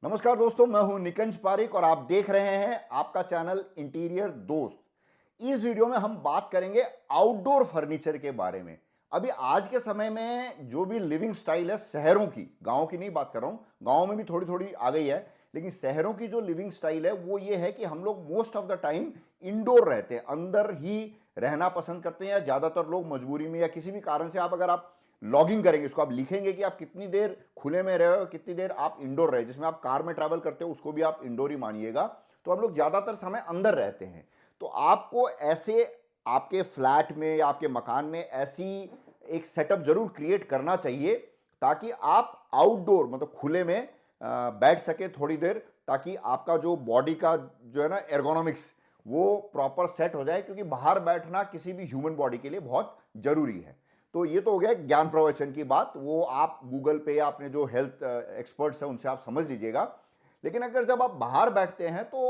नमस्कार दोस्तों, मैं हूं निकंज पारिक और आप देख रहे हैं आपका चैनल इंटीरियर दोस्त। इस वीडियो में हम बात करेंगे आउटडोर फर्नीचर के बारे में। अभी आज के समय में जो भी लिविंग स्टाइल है शहरों की, गांव की नहीं बात कर रहा हूं, गांव में भी थोड़ी थोड़ी आ गई है, लेकिन शहरों की जो लिविंग स्टाइल है वो ये है कि हम लोग most of the time indoor रहते हैं, अंदर ही रहना पसंद करते हैं। या ज्यादातर लोग मजबूरी में या किसी भी कारण से अगर आप लॉगिंग करेंगे, इसको आप लिखेंगे कि आप कितनी देर खुले में रहे हो, कितनी देर आप इंडोर रहे, जिसमें आप कार में ट्रैवल करते हो उसको भी आप इंडोर ही मानिएगा। तो हम लोग ज्यादातर समय अंदर रहते हैं। तो आपको ऐसे आपके फ्लैट में या आपके मकान में ऐसी एक सेटअप जरूर क्रिएट करना चाहिए ताकि आप आउटडोर मतलब खुले में बैठ सके थोड़ी देर, ताकि आपका जो बॉडी का जो है ना एर्गोनॉमिक्स वो प्रॉपर सेट हो जाए, क्योंकि बाहर बैठना किसी भी ह्यूमन बॉडी के लिए बहुत जरूरी है। तो ये तो हो गया ज्ञान प्रवचन की बात, वो आप गूगल पे या अपने जो हेल्थ एक्सपर्ट्स हैं उनसे आप समझ लीजिएगा। लेकिन अगर जब आप बाहर बैठते हैं तो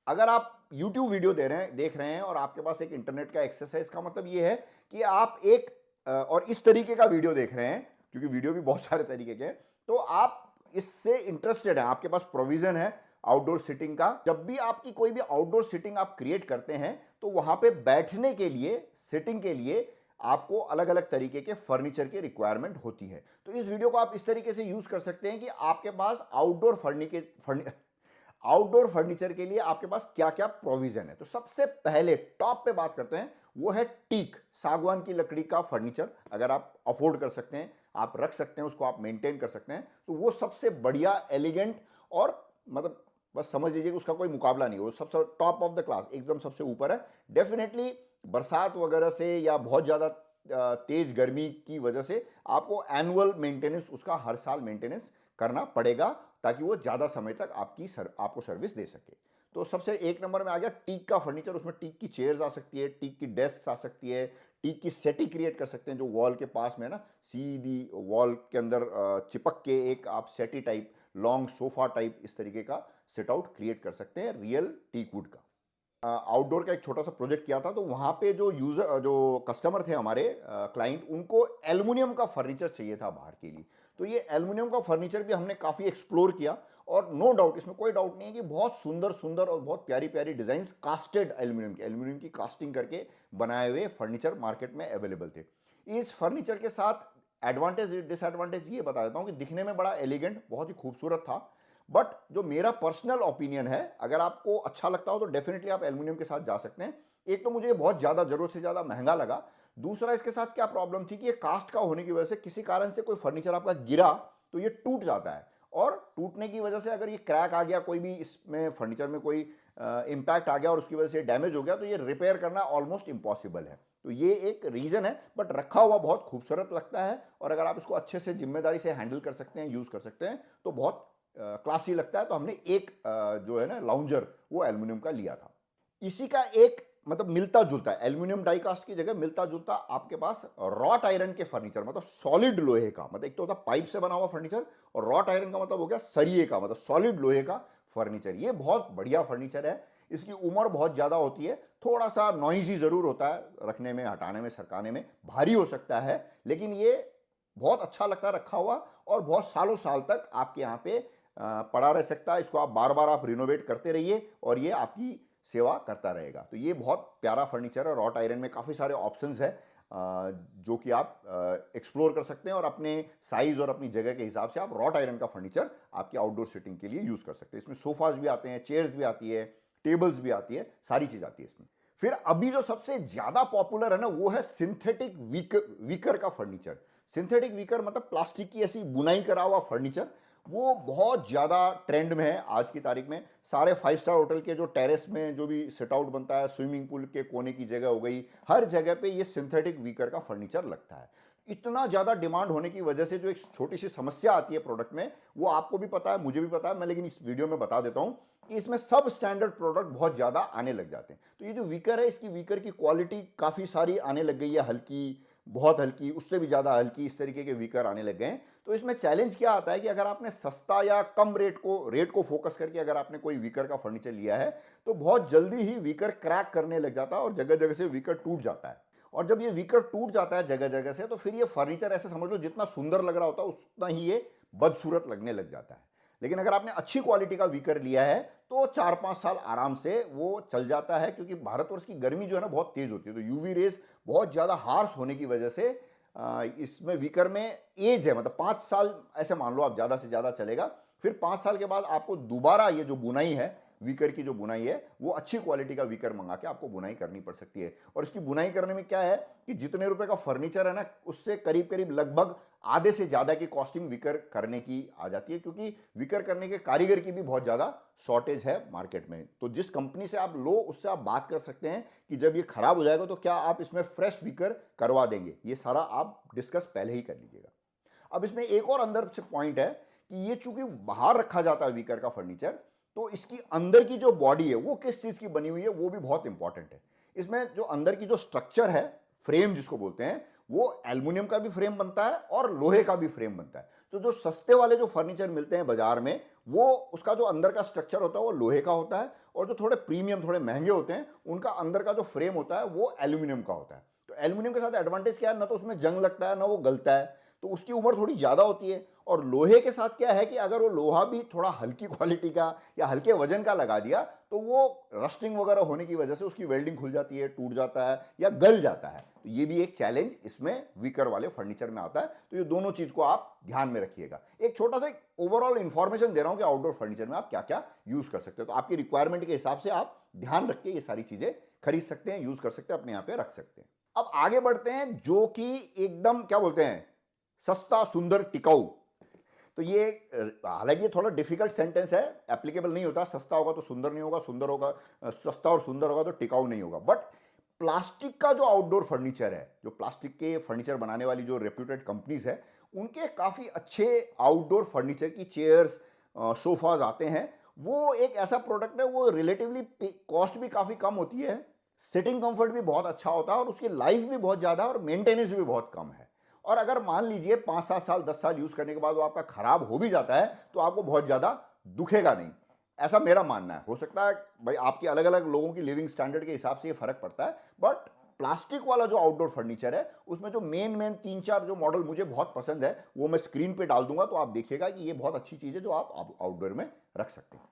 अगर आप YouTube वीडियो देख रहे हैं और आपके पास एक इंटरनेट का एक्सेस है, इसका मतलब ये है कि आप एक और इस तरीके का वीडियो देख रहे हैं, क्योंकि वीडियो भी बहुत सारे तरीके के हैं, तो आप इससे इंटरेस्टेड हैं, आपके पास प्रोविजन है आउटडोर सिटिंग का। जब भी आपकी कोई भी आउटडोर सिटिंग आप क्रिएट करते हैं तो वहां पे बैठने के लिए, सिटिंग के लिए आपको अलग अलग तरीके के फर्नीचर की रिक्वायरमेंट होती है। तो इस वीडियो को आप इस तरीके से यूज कर सकते हैं कि आपके पास आउटडोर फर्नीचर के लिए आपके पास क्या क्या प्रोविजन है। तो सबसे पहले टॉप पे बात करते हैं, वो है टीक, सागवान की लकड़ी का फर्नीचर। अगर आप अफोर्ड कर सकते हैं, आप रख सकते हैं उसको, आप मेंटेन कर सकते हैं, तो वो सबसे बढ़िया, एलिगेंट और मतलब बस समझ लीजिए कि उसका कोई मुकाबला नहीं, वो सबसे टॉप ऑफ द क्लास, एकदम सबसे ऊपर है। डेफिनेटली बरसात वगैरह से या बहुत ज़्यादा तेज गर्मी की वजह से आपको एनुअल मेंटेनेंस, उसका हर साल मेंटेनेंस करना पड़ेगा ताकि वो ज़्यादा समय तक आपको सर्विस दे सके। तो सबसे एक नंबर में आ गया टीक का फर्नीचर। उसमें टीक की चेयर्स आ सकती है, टीक की डेस्क आ सकती है, टीक की सेटी क्रिएट कर सकते हैं जो वॉल के पास में है ना, सीधी वॉल के अंदर चिपक के एक आप सेटी टाइप, लॉन्ग सोफा टाइप, इस तरीके का सिट आउट क्रिएट कर सकते हैं रियल टीक वुड का। आउटडोर का एक छोटा सा प्रोजेक्ट किया था, तो वहां पे जो कस्टमर थे हमारे क्लाइंट, उनको एल्युमिनियम का फर्नीचर चाहिए था बाहर के लिए। तो ये एल्युमिनियम का फर्नीचर भी हमने काफ़ी एक्सप्लोर किया, और नो डाउट, इसमें कोई डाउट नहीं है कि बहुत सुंदर सुंदर और बहुत प्यारी प्यारी डिजाइंस कास्टेड एल्युमिनियम की कास्टिंग करके बनाए हुए फर्नीचर मार्केट में अवेलेबल थे। इस फर्नीचर के साथ एडवांटेज डिसएडवांटेज ये बता देता हूँ कि दिखने में बड़ा एलिगेंट, बहुत ही खूबसूरत था। बट जो मेरा पर्सनल ओपिनियन है, अगर आपको अच्छा लगता हो तो डेफिनेटली आप एल्युमिनियम के साथ जा सकते हैं। एक तो मुझे बहुत ज़्यादा, जरूरत से ज़्यादा महंगा लगा। दूसरा, इसके साथ क्या प्रॉब्लम थी कि ये कास्ट का होने की वजह से किसी कारण से कोई फर्नीचर आपका गिरा तो ये टूट जाता है, और टूटने की वजह से अगर ये क्रैक आ गया, कोई भी इसमें फर्नीचर में कोई इम्पैक्ट आ गया और उसकी वजह से डैमेज हो गया, तो ये रिपेयर करना ऑलमोस्ट इम्पॉसिबल है। तो ये एक रीज़न है, बट रखा हुआ बहुत खूबसूरत लगता है, और अगर आप इसको अच्छे से जिम्मेदारी से हैंडल कर सकते हैं, यूज़ कर सकते हैं, तो बहुत क्लासी लगता है। तो हमने एक जो है ना लाउंजर, वो एल्युमिनियम का लिया था। इसी का एक मतलब मिलता जुलता है, एल्युमिनियम डाई कास्ट की जगह मिलता जुलता आपके पास रॉट आयरन के फर्नीचर, मतलब सॉलिड लोहे का, मतलब एक तो होता पाइप से बना हुआ फर्नीचर, और रॉट आयरन का मतलब हो गया सरिये का, मतलब सॉलिड लोहे का फर्नीचर। ये बहुत बढ़िया फर्नीचर है। इसकी उम्र बहुत ज़्यादा होती है, थोड़ा सा नॉइजी ज़रूर होता है, रखने में, हटाने में, सरकाने में भारी हो सकता है, लेकिन ये बहुत अच्छा लगता है रखा हुआ, और बहुत सालों साल तक आपके यहाँ पे पड़ा रह सकता है। इसको आप बार बार आप रिनोवेट करते रहिए और ये आपकी सेवा करता रहेगा। तो ये बहुत प्यारा फर्नीचर है। रॉट आयरन में काफ़ी सारे ऑप्शंस हैं जो कि आप एक्सप्लोर कर सकते हैं, और अपने साइज और अपनी जगह के हिसाब से आप रॉट आयरन का फर्नीचर आपकी आउटडोर सिटिंग के लिए यूज़ कर सकते हैं। इसमें सोफाज भी आते हैं, चेयर्स भी आती है, टेबल्स भी आती है, सारी चीज़ आती है इसमें। फिर अभी जो सबसे ज़्यादा पॉपुलर है ना, वो है सिंथेटिक वीकर का फर्नीचर। सिंथेटिक वीकर मतलब प्लास्टिक की ऐसी बुनाई करा हुआ फर्नीचर, वो बहुत ज़्यादा ट्रेंड में है आज की तारीख में। सारे 5 स्टार होटल के जो टेरेस में जो भी सेट आउट बनता है, स्विमिंग पूल के कोने की जगह हो गई, हर जगह पे ये सिंथेटिक वीकर का फर्नीचर लगता है। इतना ज़्यादा डिमांड होने की वजह से जो एक छोटी सी समस्या आती है प्रोडक्ट में, वो आपको भी पता है, मुझे भी पता है, मैं लेकिन इस वीडियो में बता देता हूँ कि इसमें सब स्टैंडर्ड प्रोडक्ट बहुत ज़्यादा आने लग जाते हैं। तो ये जो वीकर है, इसकी वीकर की क्वालिटी काफ़ी सारी आने लग गई है, हल्की, बहुत हल्की, उससे भी ज़्यादा हल्की, इस तरीके के वीकर आने लग गए हैं। तो इसमें चैलेंज क्या आता है कि अगर आपने सस्ता या कम रेट को फोकस करके अगर आपने कोई वीकर का फर्नीचर लिया है, तो बहुत जल्दी ही वीकर क्रैक करने लग जाता है और जगह जगह से वीकर टूट जाता है। और जब ये वीकर टूट जाता है जगह जगह से, तो फिर ये फर्नीचर ऐसे समझ लो जितना सुंदर लग रहा होता है उतना ही ये बदसूरत लगने लग जाता है। लेकिन अगर आपने अच्छी क्वालिटी का वीकर लिया है तो 4-5 साल आराम से वो चल जाता है, क्योंकि भारतवर्ष की गर्मी जो है ना बहुत तेज होती है, तो यूवी रेज बहुत ज़्यादा हार्श होने की वजह से इसमें वीकर में एज है, मतलब 5 साल ऐसे मान लो आप ज़्यादा से ज़्यादा चलेगा। फिर 5 साल के बाद आपको दोबारा ये जो बुनाई है, वीकर की जो बुनाई है, वो अच्छी क्वालिटी का वीकर मंगा के आपको बुनाई करनी पड़ सकती है। और इसकी बुनाई करने में क्या है कि जितने रुपए का फर्नीचर है ना, उससे करीब करीब लगभग आधे से ज़्यादा की कॉस्टिंग विकर करने की आ जाती है, क्योंकि विकर करने के कारीगर की भी बहुत ज़्यादा शॉर्टेज है मार्केट में। तो जिस कंपनी से आप लो उससे आप बात कर सकते हैं कि जब ये खराब हो जाएगा तो क्या आप इसमें फ्रेश विकर करवा देंगे, ये सारा आप डिस्कस पहले ही कर लीजिएगा। अब इसमें एक और अंदर से पॉइंट है कि ये चूंकि बाहर रखा जाता है वीकर का फर्नीचर, तो इसकी अंदर की जो बॉडी है वो किस चीज की बनी हुई है वो भी बहुत इंपॉर्टेंट है। इसमें जो अंदर की जो स्ट्रक्चर है, फ्रेम जिसको बोलते हैं, वो एल्युमिनियम का भी फ्रेम बनता है और लोहे का भी फ्रेम बनता है। तो जो सस्ते वाले जो फर्नीचर मिलते हैं बाजार में, वो उसका जो अंदर का स्ट्रक्चर होता है वो लोहे का होता है, और जो थोड़े प्रीमियम थोड़े महंगे होते हैं उनका अंदर का जो फ्रेम होता है वो एल्यूमिनियम का होता है। तो एल्यूमिनियम के साथ एडवांटेज क्या है, ना तो उसमें जंग लगता है ना वो गलता है, तो उसकी उम्र थोड़ी ज़्यादा होती है। और लोहे के साथ क्या है कि अगर वो लोहा भी थोड़ा हल्की क्वालिटी का या हल्के वजन का लगा दिया तो वो रस्टिंग वगैरह होने की वजह से उसकी वेल्डिंग खुल जाती है, टूट जाता है या गल जाता है। तो ये भी एक चैलेंज इसमें वीकर वाले फर्नीचर में आता है। तो ये दोनों चीज को आप ध्यान में रखिएगा। एक छोटा सा ओवरऑल इंफॉर्मेशन दे रहा हूं कि आउटडोर फर्नीचर में आप क्या क्या यूज कर सकते हो, तो आपकी रिक्वायरमेंट के हिसाब से आप ध्यान रख के ये सारी चीजें खरीद सकते हैं, यूज कर सकते हैं, अपने यहाँ पे रख सकते हैं। अब आगे बढ़ते हैं, जो कि एकदम क्या बोलते हैं, सस्ता सुंदर टिकाऊ। तो ये हालांकि ये थोड़ा डिफिकल्ट सेंटेंस है, एप्लीकेबल नहीं होता। सस्ता होगा तो सुंदर नहीं होगा, सुंदर होगा सस्ता और सुंदर होगा तो टिकाऊ नहीं होगा। बट प्लास्टिक का जो आउटडोर फर्नीचर है, जो प्लास्टिक के फर्नीचर बनाने वाली जो रेप्यूटेड कंपनीज है, उनके काफी अच्छे आउटडोर फर्नीचर की चेयर्स, सोफाज आते हैं। वो एक ऐसा प्रोडक्ट है, वो रिलेटिवली कॉस्ट भी काफी कम होती है, सिटिंग कंफर्ट भी बहुत अच्छा होता है, और उसकी लाइफ भी बहुत ज्यादा और मेंटेनेंस भी बहुत कम है। और अगर मान लीजिए 5-7 साल 10 साल यूज करने के बाद वो आपका खराब हो भी जाता है तो आपको बहुत ज्यादा दुखेगा नहीं, ऐसा मेरा मानना है। हो सकता है भाई आपके अलग अलग लोगों की लिविंग स्टैंडर्ड के हिसाब से ये फर्क पड़ता है, बट प्लास्टिक वाला जो आउटडोर फर्नीचर है उसमें जो मेन 3-4 जो मॉडल मुझे बहुत पसंद है वो मैं स्क्रीन पे डाल दूंगा, तो आप देखिएगा कि ये बहुत अच्छी चीज है जो आप आउटडोर में रख सकते हैं।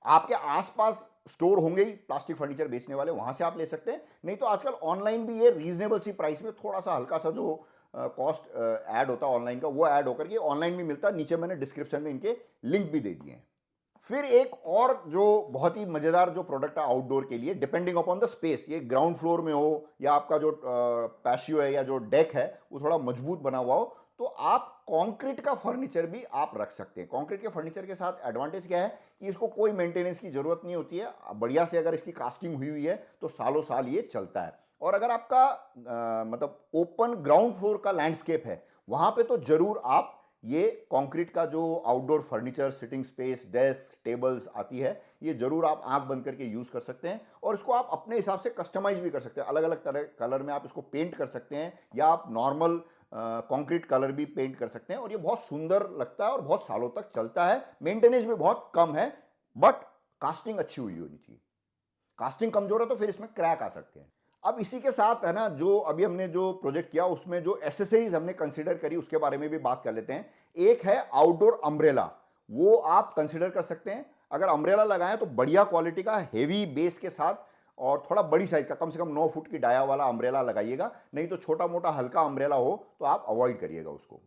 आपके आसपास स्टोर होंगे ही प्लास्टिक फर्नीचर बेचने वाले, वहां से आप ले सकते हैं। नहीं तो आजकल ऑनलाइन भी ये रीजनेबल सी प्राइस में थोड़ा सा हल्का सा जो कॉस्ट ऐड होता है ऑनलाइन का, वो ऐड होकर के ऑनलाइन भी मिलता है। नीचे मैंने डिस्क्रिप्शन में इनके लिंक भी दे दिए हैं। फिर एक और जो बहुत ही मजेदार जो प्रोडक्ट है आउटडोर के लिए, डिपेंडिंग अपॉन द स्पेस, ये ग्राउंड फ्लोर में हो या आपका जो पैशियो है या जो डेक है वो थोड़ा मजबूत बना हुआ हो, तो आप कंक्रीट का फर्नीचर भी आप रख सकते हैं। कंक्रीट के फर्नीचर के साथ एडवांटेज क्या है कि इसको कोई मेंटेनेंस की जरूरत नहीं होती है। बढ़िया से अगर इसकी कास्टिंग हुई हुई है तो सालों साल ये चलता है। और अगर आपका मतलब ओपन ग्राउंड फ्लोर का लैंडस्केप है, वहां पे तो जरूर आप ये कंक्रीट का जो outdoor furniture, sitting space, desk, tables आती है, ये जरूर आप आंख बंद करके यूज कर सकते हैं। और इसको आप अपने हिसाब से कस्टमाइज भी कर सकते हैं, अलग अलग तरह कलर में आप इसको पेंट कर सकते हैं, या आप नॉर्मल कंक्रीट कलर भी पेंट कर सकते हैं, और ये बहुत सुंदर लगता है और बहुत सालों तक चलता है। मेंटेनेंस भी बहुत कम है, बट कास्टिंग अच्छी हुई होनी चाहिए। कास्टिंग कमजोर है तो फिर इसमें क्रैक आ सकते हैं। अब इसी के साथ है ना, जो अभी हमने जो प्रोजेक्ट किया उसमें जो एसेसरीज हमने कंसीडर करी उसके बारे में भी बात कर लेते हैं। एक है आउटडोर अम्ब्रेला, वो आप कंसीडर कर सकते हैं। अगर अम्ब्रेला लगाएं तो बढ़िया क्वालिटी का हेवी बेस के साथ और थोड़ा बड़ी साइज का, कम से कम 9 फुट की डाया वाला अम्ब्रेला लगाइएगा। नहीं तो छोटा मोटा हल्का अम्ब्रेला हो तो आप अवॉइड करिएगा उसको।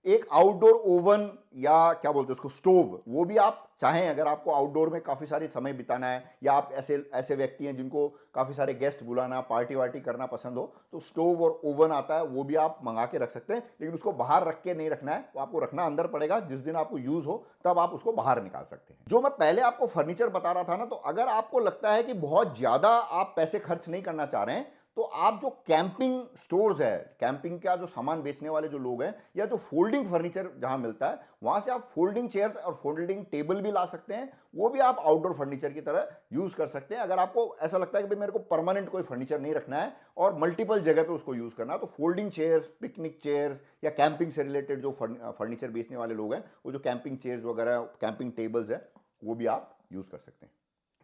एक आउटडोर ओवन या क्या बोलते हैं उसको, स्टोव, वो भी आप चाहें, अगर आपको आउटडोर में काफ़ी सारी समय बिताना है या आप ऐसे ऐसे व्यक्ति हैं जिनको काफ़ी सारे गेस्ट बुलाना, पार्टी वार्टी करना पसंद हो, तो स्टोव और ओवन आता है, वो भी आप मंगा के रख सकते हैं। लेकिन उसको बाहर रख के नहीं रखना है, वो आपको रखना अंदर पड़ेगा। जिस दिन आपको यूज़ हो तब आप उसको बाहर निकाल सकते हैं। जो मैं पहले आपको फर्नीचर बता रहा था ना, तो अगर आपको लगता है कि बहुत ज़्यादा आप पैसे खर्च नहीं करना चाह रहे हैं, तो आप जो कैंपिंग स्टोर्स है, कैंपिंग का जो सामान बेचने वाले जो लोग हैं, या जो फोल्डिंग फर्नीचर जहां मिलता है, वहां से आप फोल्डिंग चेयर्स और फोल्डिंग टेबल भी ला सकते हैं। वो भी आप आउटडोर फर्नीचर की तरह यूज कर सकते हैं। अगर आपको ऐसा लगता है कि भाई मेरे को परमानेंट कोई फर्नीचर नहीं रखना है और मल्टीपल जगह पे उसको यूज करना है, तो फोल्डिंग चेयर्स, पिकनिक चेयर्स या कैंपिंग से रिलेटेड जो फर्नीचर बेचने वाले लोग हैं, वो जो कैंपिंग चेयर्स वगैरह, कैंपिंग टेबल्स है, वो भी आप यूज कर सकते हैं।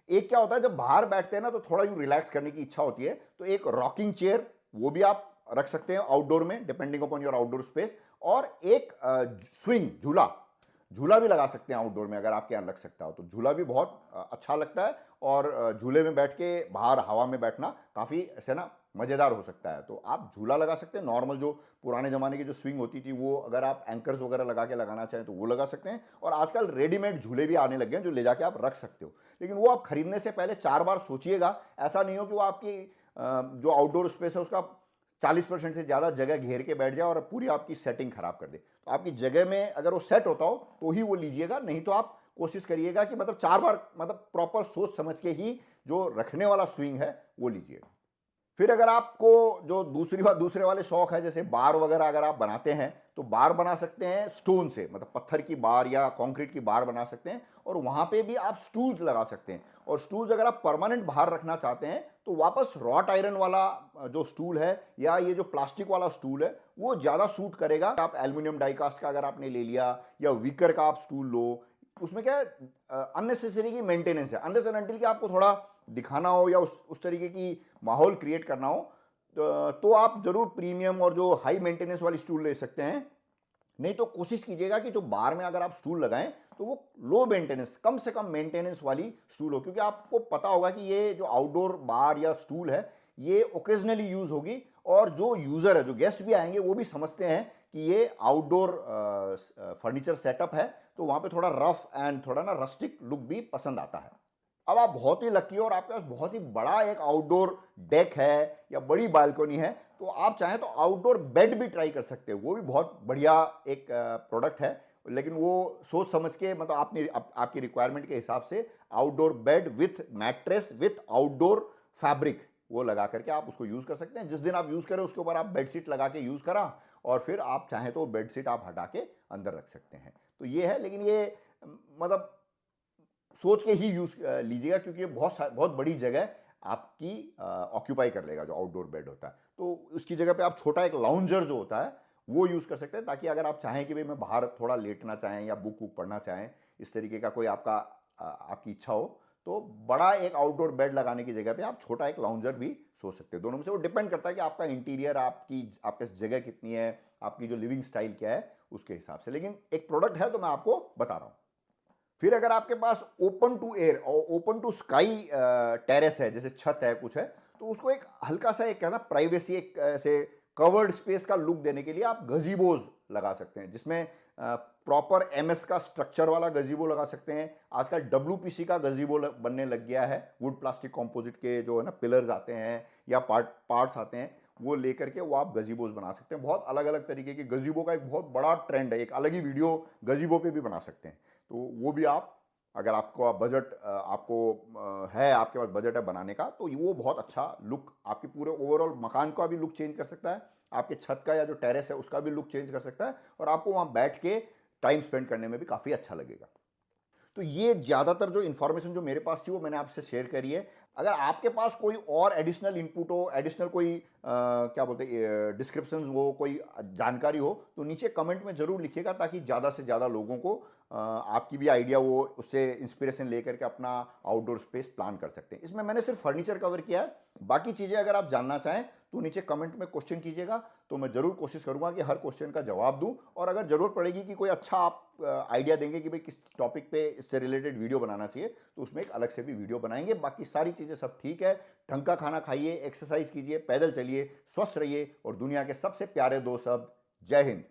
एक क्या होता है, जब बाहर बैठते हैं ना तो थोड़ा यूं रिलैक्स करने की इच्छा होती है, तो एक रॉकिंग चेयर वो भी आप रख सकते हैं आउटडोर में, depending upon your outdoor space. और एक स्विंग, झूला, झूला भी लगा सकते हैं आउटडोर में, अगर आपके यहाँ लग सकता हो तो झूला भी बहुत अच्छा लगता है। और झूले में बैठ के बाहर हवा में बैठना काफ़ी ऐसे ना मज़ेदार हो सकता है। तो आप झूला लगा सकते हैं, नॉर्मल जो पुराने ज़माने की जो स्विंग होती थी वो अगर आप एंकर्स वगैरह लगा के लगाना चाहें तो वो लगा सकते हैं। और आजकल रेडीमेड झूले भी आने लग गए हैं जो ले जाके आप रख सकते हो, लेकिन वो आप खरीदने से पहले 4 बार सोचिएगा। ऐसा नहीं हो कि वो आपकी जो आउटडोर स्पेस है उसका 40% से ज़्यादा जगह घेर के बैठ जाए और पूरी आपकी सेटिंग खराब कर दे। तो आपकी जगह में अगर वो सेट होता हो तो ही वो लीजिएगा, नहीं तो आप कोशिश करिएगा कि मतलब 4 बार मतलब प्रॉपर सोच समझ के ही जो रखने वाला स्विंग है वो लीजिएगा। फिर अगर आपको जो दूसरे वाले शौक है, जैसे बार वगैरह अगर आप बनाते हैं तो बार बना सकते हैं स्टोन से, मतलब पत्थर की बार या कंक्रीट की बार बना सकते हैं। और वहां पे भी आप स्टूल्स लगा सकते हैं। और स्टूल्स अगर आप परमानेंट बाहर रखना चाहते हैं तो वापस रॉट आयरन वाला जो स्टूल है या ये जो प्लास्टिक वाला स्टूल है वो ज़्यादा सूट करेगा। आप एल्यूमिनियम डाइकास्ट का अगर आपने ले लिया या वीकर का आप स्टूल लो, उसमें क्या है अननेसेसरी की मेंटेनेंस है, अनलेस एंड अनटिल कि आपको थोड़ा दिखाना हो या उस तरीके की माहौल क्रिएट करना हो तो आप जरूर प्रीमियम और जो हाई मेंटेनेंस वाली स्टूल ले सकते हैं। नहीं तो कोशिश कीजिएगा कि जो बार में अगर आप स्टूल लगाएं तो वो लो मेंटेनेंस, कम से कम मेंटेनेंस वाली स्टूल हो, क्योंकि आपको पता होगा कि ये जो आउटडोर बार या स्टूल है ये ओकेजनली यूज होगी। और जो यूजर है, जो गेस्ट भी आएंगे, वो भी समझते हैं कि ये आउटडोर फर्नीचर सेटअप है, तो वहां पे थोड़ा रफ एंड थोड़ा ना रस्टिक लुक भी पसंद आता है। अब आप बहुत ही लकी हो और आपके पास बहुत ही बड़ा एक आउटडोर डेक है या बड़ी बालकनी है, तो आप चाहें तो आउटडोर बेड भी ट्राई कर सकते हो। वो भी बहुत बढ़िया एक प्रोडक्ट है, लेकिन वो सोच समझ के, मतलब आपकी रिक्वायरमेंट के हिसाब से outdoor bed with mattress with outdoor fabric वो लगा करके आप उसको यूज़ कर सकते हैं। जिस दिन आप यूज़ करें उसके ऊपर आप बेडशीट लगा के यूज़ करा और फिर आप चाहें तो बेडशीट आप हटा के अंदर रख सकते हैं। तो ये है, लेकिन ये मतलब सोच के ही यूज लीजिएगा, क्योंकि ये बहुत बड़ी जगह आपकी ऑक्यूपाई कर लेगा जो आउटडोर बेड होता है। तो उसकी जगह पे आप छोटा एक लाउंजर जो होता है वो यूज कर सकते हैं, ताकि अगर आप चाहें कि भाई मैं बाहर थोड़ा लेटना चाहें या बुक वुक पढ़ना चाहें, इस तरीके का कोई आपकी इच्छा हो, तो बड़ा एक आउटडोर बेड लगाने की जगह पे आप छोटा एक लाउंजर भी सोच सकते हैं। दोनों में से वो डिपेंड करता है कि आपका इंटीरियर, आपके जगह कितनी है, आपकी जो लिविंग स्टाइल क्या है उसके हिसाब से। लेकिन एक प्रोडक्ट है तो मैं आपको बता रहा हूं। फिर अगर आपके पास ओपन टू एयर और ओपन टू स्काई टेरेस है, जैसे छत है कुछ है, तो उसको एक हल्का सा एक कहना प्राइवेसी, एक ऐसे कवर्ड स्पेस का लुक देने के लिए आप गजीबोज लगा सकते हैं, जिसमें प्रॉपर एमएस का स्ट्रक्चर वाला गजीबो लगा सकते हैं। आजकल डब्ल्यूपीसी का गजीबो बनने लग गया है, वुड प्लास्टिक कॉम्पोजिट के जो है ना पिलर्स आते हैं या पार्ट्स आते हैं, वो लेकर के वो आप गजीबोज बना सकते हैं। बहुत अलग अलग तरीके के गजीबो का एक बहुत बड़ा ट्रेंड है, एक अलग ही वीडियो गजीबो पे भी बना सकते हैं। तो वो भी आप, अगर आपको बजट है, आपके पास बजट है बनाने का, तो वो बहुत अच्छा लुक आपके पूरे ओवरऑल मकान का भी लुक चेंज कर सकता है, आपके छत का या जो टेरेस है उसका भी लुक चेंज कर सकता है, और आपको वहाँ बैठ के टाइम स्पेंड करने में भी काफ़ी अच्छा लगेगा। तो ये ज़्यादातर जो इन्फॉर्मेशन जो मेरे पास थी वो मैंने आपसे शेयर करी है। अगर आपके पास कोई और एडिशनल इनपुट हो, एडिशनल कोई क्या बोलते हैं डिस्क्रिप्शंस हो, कोई जानकारी हो, तो नीचे कमेंट में ज़रूर लिखिएगा, ताकि ज़्यादा से ज़्यादा लोगों को आपकी भी आइडिया, वो उससे इंस्पिरेशन लेकर के अपना आउटडोर स्पेस प्लान कर सकते हैं। इसमें मैंने सिर्फ फर्नीचर कवर किया है, बाकी चीज़ें अगर आप जानना चाहें तो नीचे कमेंट में क्वेश्चन कीजिएगा, तो मैं ज़रूर कोशिश करूंगा कि हर क्वेश्चन का जवाब दूं। और अगर ज़रूरत पड़ेगी कि कोई अच्छा आप आइडिया देंगे कि भाई किस टॉपिक पे इससे रिलेटेड वीडियो बनाना चाहिए, तो उसमें एक अलग से भी वीडियो बनाएंगे। बाकी सारी चीज़ें सब ठीक है। ढंग का खाना खाइए, एक्सरसाइज कीजिए, पैदल चलिए, स्वस्थ रहिए, और दुनिया के सबसे प्यारे दो शब्द, जय हिंद।